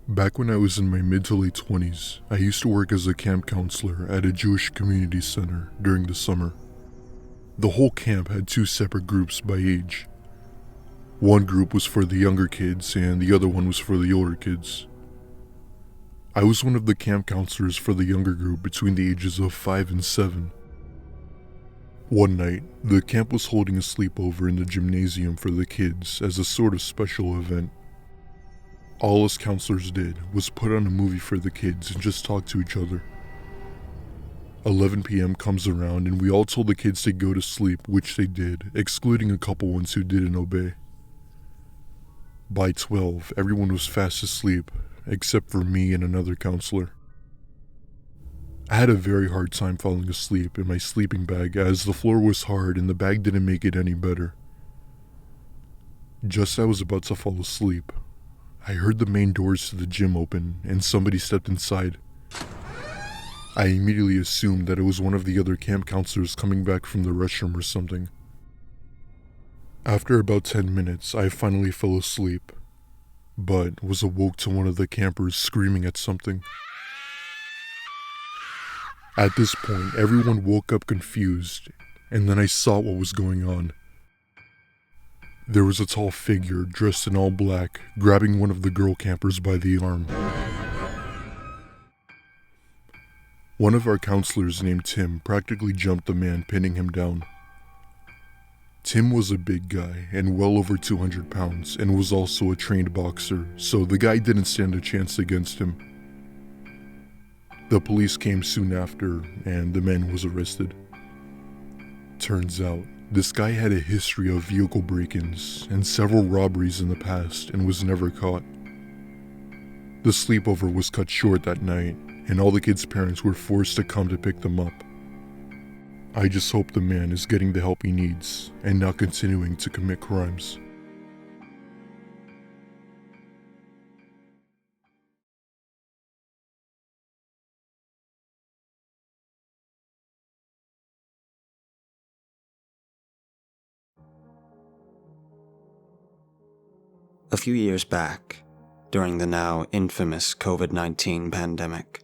Back when I was in my mid to late 20s, I used to work as a camp counselor at a Jewish community center during the summer. The whole camp had two separate groups by age. One group was for the younger kids and the other one was for the older kids. I was one of the camp counselors for the younger group between the ages of 5 and 7. One night, the camp was holding a sleepover in the gymnasium for the kids as a sort of special event. All us counselors did was put on a movie for the kids and just talk to each other. 11 p.m. comes around and we all told the kids to go to sleep, which they did, excluding a couple ones who didn't obey. By 12, everyone was fast asleep, except for me and another counselor. I had a very hard time falling asleep in my sleeping bag as the floor was hard and the bag didn't make it any better. Just as I was about to fall asleep, I heard the main doors to the gym open and somebody stepped inside. I immediately assumed that it was one of the other camp counselors coming back from the restroom or something. After about 10 minutes, I finally fell asleep, but was awoke to one of the campers screaming at something. At this point, everyone woke up confused, and then I saw what was going on. There was a tall figure dressed in all black, grabbing one of the girl campers by the arm. One of our counselors named Tim practically jumped the man, pinning him down. Tim was a big guy and well over 200 pounds and was also a trained boxer, so the guy didn't stand a chance against him. The police came soon after and the man was arrested. Turns out, this guy had a history of vehicle break-ins and several robberies in the past and was never caught. The sleepover was cut short that night, and all the kids' parents were forced to come to pick them up. I just hope the man is getting the help he needs and not continuing to commit crimes. A few years back, during the now infamous COVID-19 pandemic,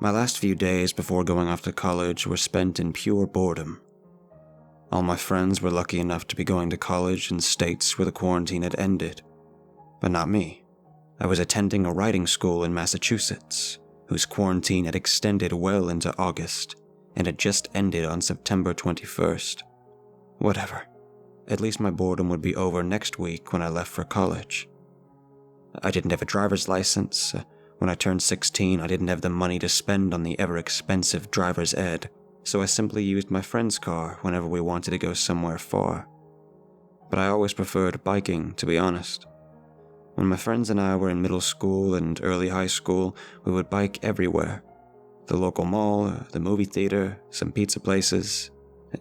my last few days before going off to college were spent in pure boredom. All my friends were lucky enough to be going to college in states where the quarantine had ended, but not me. I was attending a writing school in Massachusetts, whose quarantine had extended well into August and had just ended on September 21st. Whatever. At least my boredom would be over next week when I left for college. I didn't have a driver's license. When I turned 16, I didn't have the money to spend on the ever-expensive driver's ed, so I simply used my friend's car whenever we wanted to go somewhere far. But I always preferred biking, to be honest. When my friends and I were in middle school and early high school, we would bike everywhere. The local mall, the movie theater, some pizza places,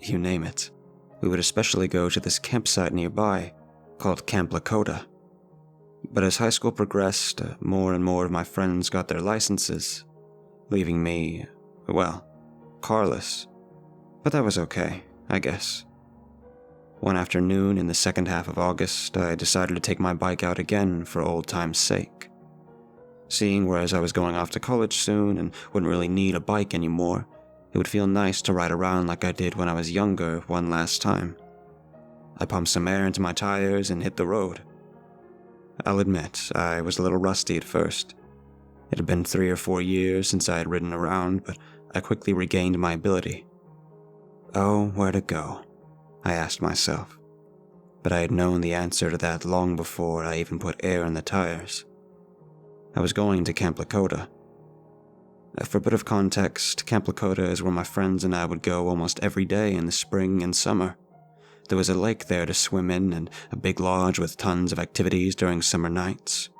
you name it. We would especially go to this campsite nearby, called Camp Lakota. But as high school progressed, more and more of my friends got their licenses, leaving me, well, carless. But that was okay, I guess. One afternoon in the second half of August, I decided to take my bike out again for old time's sake. Seeing whereas I was going off to college soon and wouldn't really need a bike anymore, it would feel nice to ride around like I did when I was younger one last time. I pumped some air into my tires and hit the road. I'll admit, I was a little rusty at first. It had been 3 or 4 years since I had ridden around, but I quickly regained my ability. Oh, where to go? I asked myself. But I had known the answer to that long before I even put air in the tires. I was going to Camp Lakota. For a bit of context, Camp Lakota is where my friends and I would go almost every day in the spring and summer. There was a lake there to swim in and a big lodge with tons of activities during summer nights.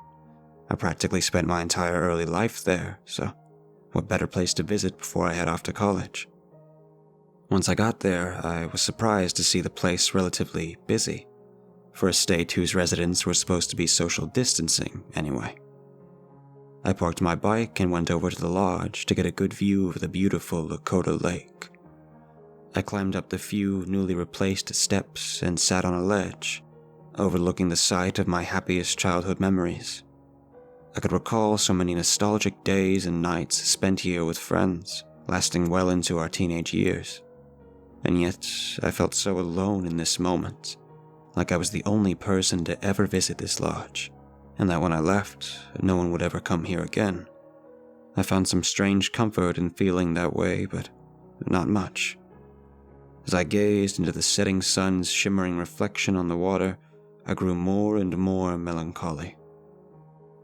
I practically spent my entire early life there, so what better place to visit before I head off to college? Once I got there, I was surprised to see the place relatively busy, for a state whose residents were supposed to be social distancing anyway. I parked my bike and went over to the lodge to get a good view of the beautiful Lakota Lake. I climbed up the few newly replaced steps and sat on a ledge, overlooking the site of my happiest childhood memories. I could recall so many nostalgic days and nights spent here with friends, lasting well into our teenage years. And yet, I felt so alone in this moment, like I was the only person to ever visit this lodge, and that when I left, no one would ever come here again. I found some strange comfort in feeling that way, but not much. As I gazed into the setting sun's shimmering reflection on the water, I grew more and more melancholy.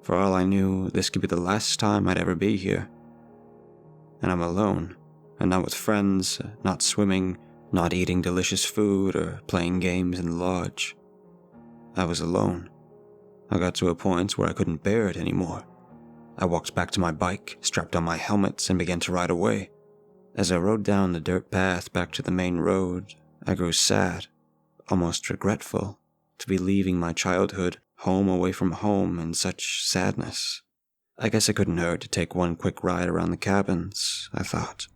For all I knew, this could be the last time I'd ever be here. And I'm alone, and not with friends, not swimming, not eating delicious food or playing games in the lodge. I was alone. I got to a point where I couldn't bear it anymore. I walked back to my bike, strapped on my helmet, and began to ride away. As I rode down the dirt path back to the main road, I grew sad, almost regretful, to be leaving my childhood, home away from home, in such sadness. I guess it couldn't hurt to take one quick ride around the cabins, I thought.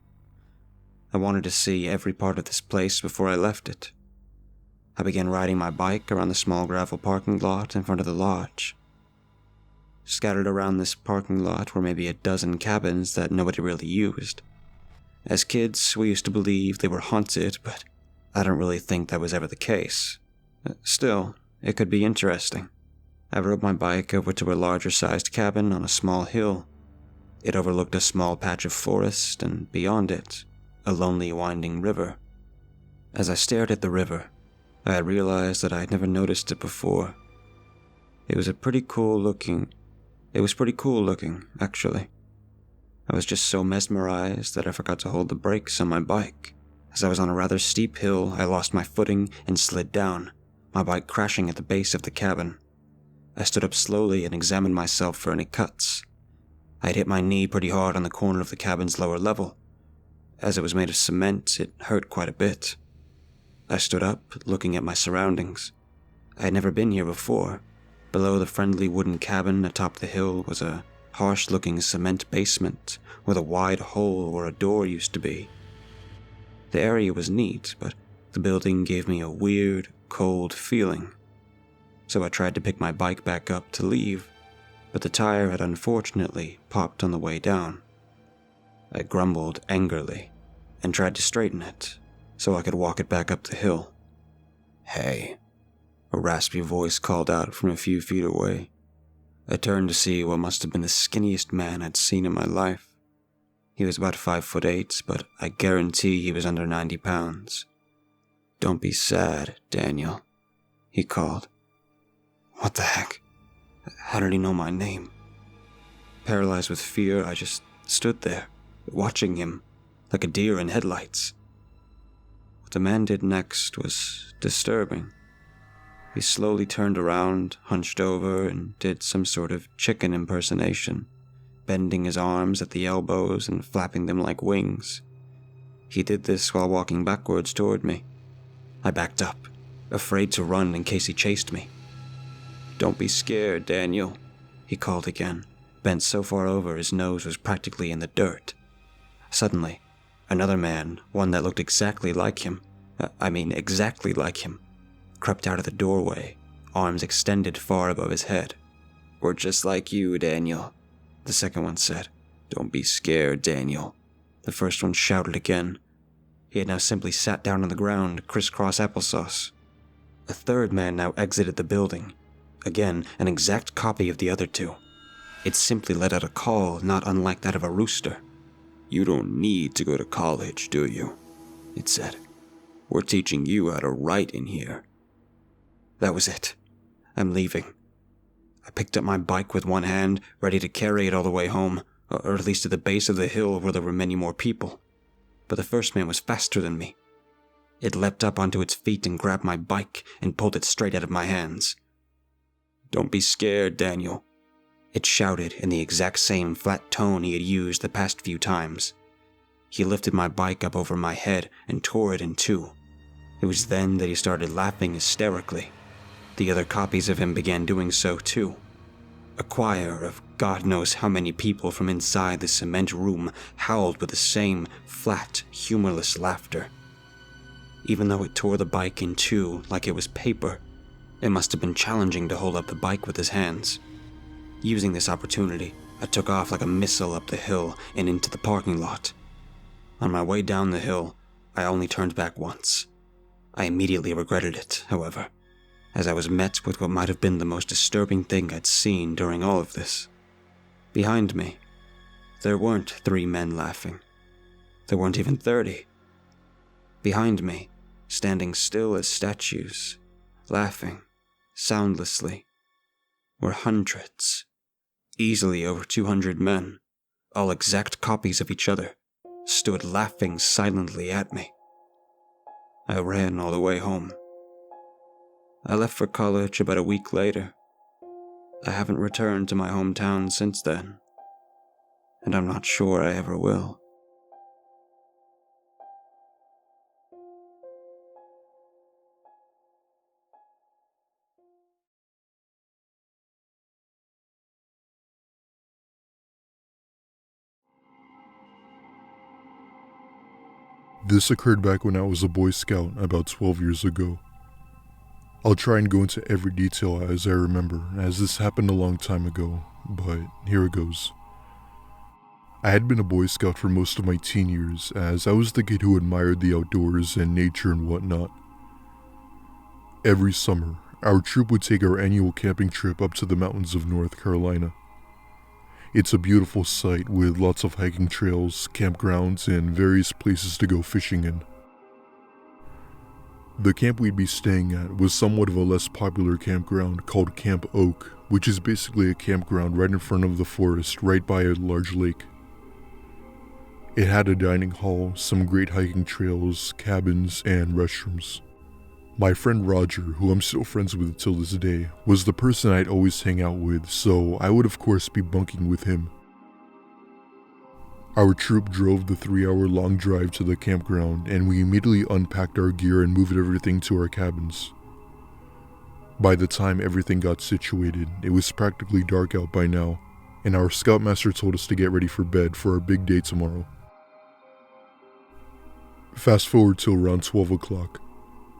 I wanted to see every part of this place before I left it. I began riding my bike around the small gravel parking lot in front of the lodge. Scattered around this parking lot were maybe a dozen cabins that nobody really used. As kids, we used to believe they were haunted, but I don't really think that was ever the case. Still, it could be interesting. I rode my bike over to a larger-sized cabin on a small hill. It overlooked a small patch of forest, and beyond it, a lonely winding river. As I stared at the river, I realized that I had never noticed it before. It was pretty cool looking, actually. I was just so mesmerized that I forgot to hold the brakes on my bike. As I was on a rather steep hill, I lost my footing and slid down, my bike crashing at the base of the cabin. I stood up slowly and examined myself for any cuts. I had hit my knee pretty hard on the corner of the cabin's lower level. As it was made of cement, it hurt quite a bit. I stood up, looking at my surroundings. I had never been here before. Below the friendly wooden cabin atop the hill was a harsh-looking cement basement with a wide hole where a door used to be. The area was neat, but the building gave me a weird, cold feeling. So I tried to pick my bike back up to leave, but the tire had unfortunately popped on the way down. I grumbled angrily and tried to straighten it so I could walk it back up the hill. "Hey," a raspy voice called out from a few feet away. I turned to see what must have been the skinniest man I'd seen in my life. He was about 5'8", but I guarantee he was under 90 pounds. "Don't be sad, Daniel," he called. What the heck? How did he know my name? Paralyzed with fear, I just stood there, watching him, like a deer in headlights. What the man did next was disturbing. He slowly turned around, hunched over, and did some sort of chicken impersonation, bending his arms at the elbows and flapping them like wings. He did this while walking backwards toward me. I backed up, afraid to run in case he chased me. "Don't be scared, Daniel," he called again, bent so far over his nose was practically in the dirt. Suddenly, another man, one that looked exactly like him, crept out of the doorway, arms extended far above his head. "We're just like you, Daniel," the second one said. "Don't be scared, Daniel," the first one shouted again. He had now simply sat down on the ground, crisscross applesauce. A third man now exited the building. Again, an exact copy of the other two. It simply let out a call not unlike that of a rooster. "You don't need to go to college, do you?" it said. "We're teaching you how to write in here." That was it. I'm leaving. I picked up my bike with one hand, ready to carry it all the way home, or at least to the base of the hill where there were many more people. But the first man was faster than me. It leapt up onto its feet and grabbed my bike and pulled it straight out of my hands. "Don't be scared, Daniel," it shouted in the exact same flat tone he had used the past few times. He lifted my bike up over my head and tore it in two. It was then that he started laughing hysterically. The other copies of him began doing so too. A choir of God knows how many people from inside the cement room howled with the same flat, humorless laughter. Even though it tore the bike in two like it was paper, it must have been challenging to hold up the bike with his hands. Using this opportunity, I took off like a missile up the hill and into the parking lot. On my way down the hill, I only turned back once. I immediately regretted it, however, as I was met with what might have been the most disturbing thing I'd seen during all of this. Behind me, there weren't 3 men laughing. There weren't even 30. Behind me, standing still as statues, laughing soundlessly, were hundreds, easily over 200 men, all exact copies of each other, stood laughing silently at me. I ran all the way home. I left for college about a week later. I haven't returned to my hometown since then, and I'm not sure I ever will. This occurred back when I was a Boy Scout about 12 years ago. I'll try and go into every detail as I remember, as this happened a long time ago, but here it goes. I had been a Boy Scout for most of my teen years, as I was the kid who admired the outdoors and nature and whatnot. Every summer, our troop would take our annual camping trip up to the mountains of North Carolina. It's a beautiful sight with lots of hiking trails, campgrounds, and various places to go fishing in. The camp we'd be staying at was somewhat of a less popular campground called Camp Oak, which is basically a campground right in front of the forest, right by a large lake. It had a dining hall, some great hiking trails, cabins, and restrooms. My friend Roger, who I'm still friends with till this day, was the person I'd always hang out with, so I would of course be bunking with him. Our troop drove the 3-hour-long drive to the campground, and we immediately unpacked our gear and moved everything to our cabins. By the time everything got situated, it was practically dark out by now, and our scoutmaster told us to get ready for bed for our big day tomorrow. Fast forward to around 12 o'clock.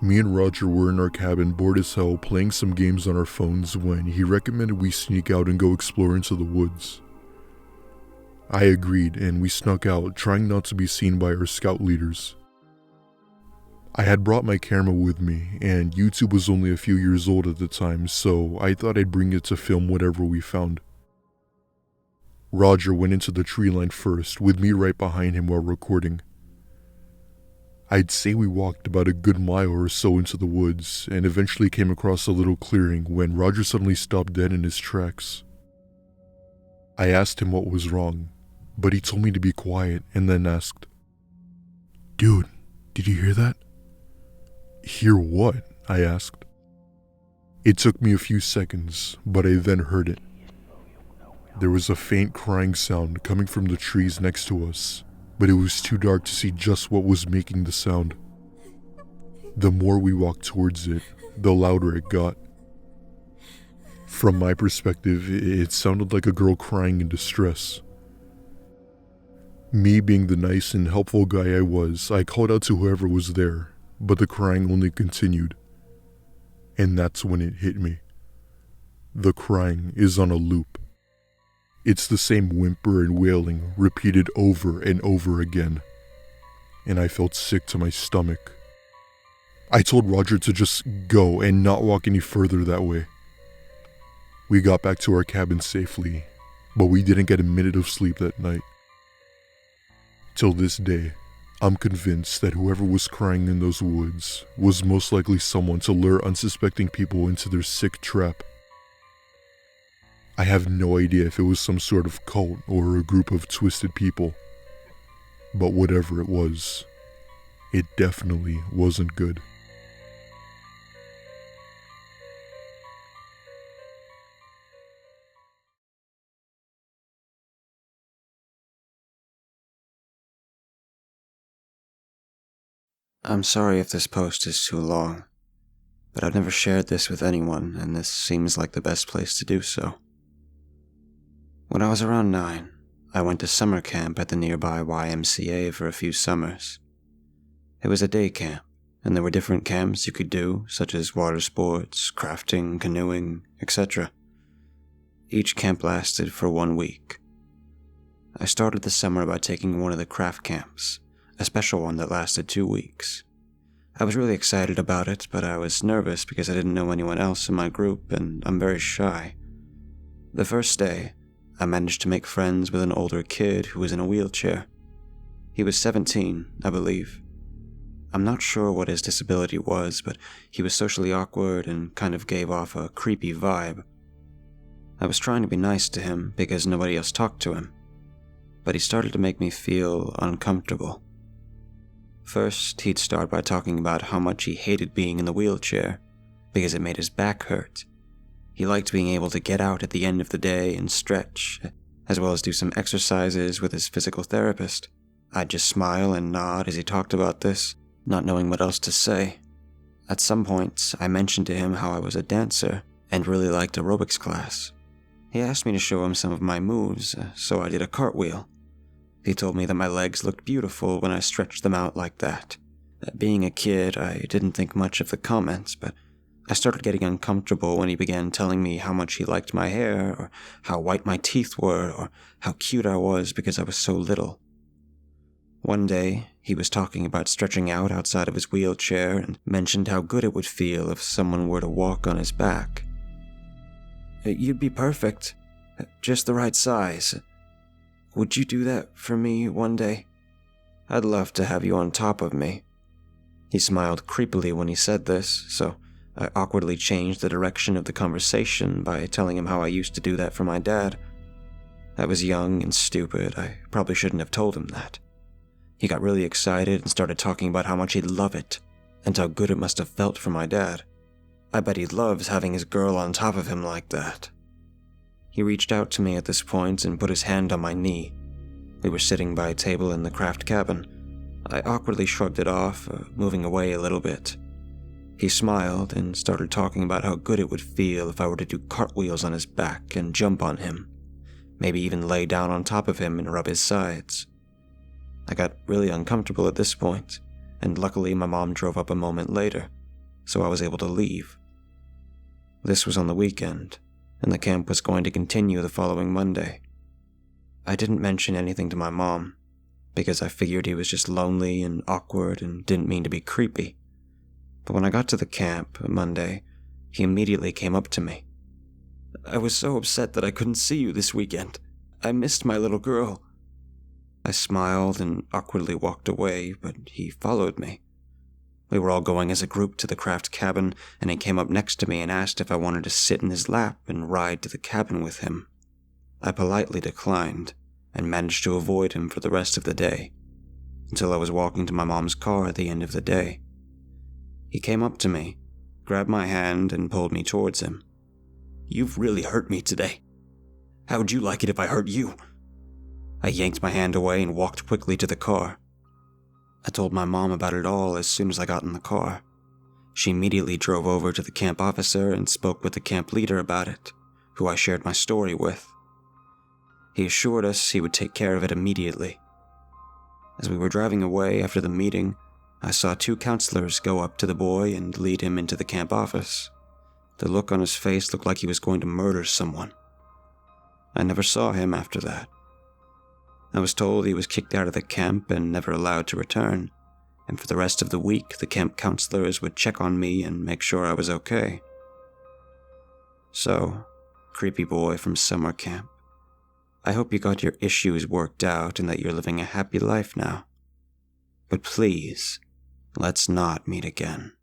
Me and Roger were in our cabin bored as hell playing some games on our phones when he recommended we sneak out and go explore into the woods. I agreed and we snuck out, trying not to be seen by our scout leaders. I had brought my camera with me, and YouTube was only a few years old at the time, so I thought I'd bring it to film whatever we found. Roger went into the tree line first, with me right behind him while recording. I'd say we walked about a good mile or so into the woods, and eventually came across a little clearing when Roger suddenly stopped dead in his tracks. I asked him what was wrong, but he told me to be quiet and then asked, "Dude, did you hear that?" "Hear what?" I asked. It took me a few seconds, but I then heard it. There was a faint crying sound coming from the trees next to us, but it was too dark to see just what was making the sound. The more we walked towards it, the louder it got. From my perspective, it sounded like a girl crying in distress. Me being the nice and helpful guy I was, I called out to whoever was there, but the crying only continued. And that's when it hit me. The crying is on a loop. It's the same whimper and wailing repeated over and over again, and I felt sick to my stomach. I told Roger to just go and not walk any further that way. We got back to our cabin safely, but we didn't get a minute of sleep that night. Till this day, I'm convinced that whoever was crying in those woods was most likely someone to lure unsuspecting people into their sick trap. I have no idea if it was some sort of cult or a group of twisted people, but whatever it was, it definitely wasn't good. I'm sorry if this post is too long, but I've never shared this with anyone, and this seems like the best place to do so. When I was around 9, I went to summer camp at the nearby YMCA for a few summers. It was a day camp, and there were different camps you could do, such as water sports, crafting, canoeing, etc. Each camp lasted for 1 week. I started the summer by taking one of the craft camps, a special one that lasted 2 weeks. I was really excited about it, but I was nervous because I didn't know anyone else in my group, and I'm very shy. The first day, I managed to make friends with an older kid who was in a wheelchair. He was 17, I believe. I'm not sure what his disability was, but he was socially awkward and kind of gave off a creepy vibe. I was trying to be nice to him because nobody else talked to him, but he started to make me feel uncomfortable. First, he'd start by talking about how much he hated being in the wheelchair because it made his back hurt. He liked being able to get out at the end of the day and stretch, as well as do some exercises with his physical therapist. I'd just smile and nod as he talked about this, not knowing what else to say. At some point, I mentioned to him how I was a dancer and really liked aerobics class. He asked me to show him some of my moves, so I did a cartwheel. He told me that my legs looked beautiful when I stretched them out like that. Being a kid, I didn't think much of the comments, but I started getting uncomfortable when he began telling me how much he liked my hair, or how white my teeth were, or how cute I was because I was so little. One day, he was talking about stretching out outside of his wheelchair and mentioned how good it would feel if someone were to walk on his back. "You'd be perfect, just the right size. Would you do that for me one day? I'd love to have you on top of me." He smiled creepily when he said this, so I awkwardly changed the direction of the conversation by telling him how I used to do that for my dad. I was young and stupid. I probably shouldn't have told him that. He got really excited and started talking about how much he'd love it, and how good it must have felt for my dad. I bet he loves having his girl on top of him like that. He reached out to me at this point and put his hand on my knee. We were sitting by a table in the craft cabin. I awkwardly shrugged it off, moving away a little bit. He smiled and started talking about how good it would feel if I were to do cartwheels on his back and jump on him, maybe even lay down on top of him and rub his sides. I got really uncomfortable at this point, and luckily my mom drove up a moment later, so I was able to leave. This was on the weekend, and the camp was going to continue the following Monday. I didn't mention anything to my mom, because I figured he was just lonely and awkward and didn't mean to be creepy. But when I got to the camp Monday, he immediately came up to me. "I was so upset that I couldn't see you this weekend. I missed my little girl." I smiled and awkwardly walked away, but he followed me. We were all going as a group to the craft cabin, and he came up next to me and asked if I wanted to sit in his lap and ride to the cabin with him. I politely declined, and managed to avoid him for the rest of the day, until I was walking to my mom's car at the end of the day. He came up to me, grabbed my hand, and pulled me towards him. "You've really hurt me today. How would you like it if I hurt you?" I yanked my hand away and walked quickly to the car. I told my mom about it all as soon as I got in the car. She immediately drove over to the camp officer and spoke with the camp leader about it, who I shared my story with. He assured us he would take care of it immediately. As we were driving away after the meeting, I saw 2 counselors go up to the boy and lead him into the camp office. The look on his face looked like he was going to murder someone. I never saw him after that. I was told he was kicked out of the camp and never allowed to return, and for the rest of the week the camp counselors would check on me and make sure I was okay. So, creepy boy from summer camp, I hope you got your issues worked out and that you're living a happy life now. But please, let's not meet again.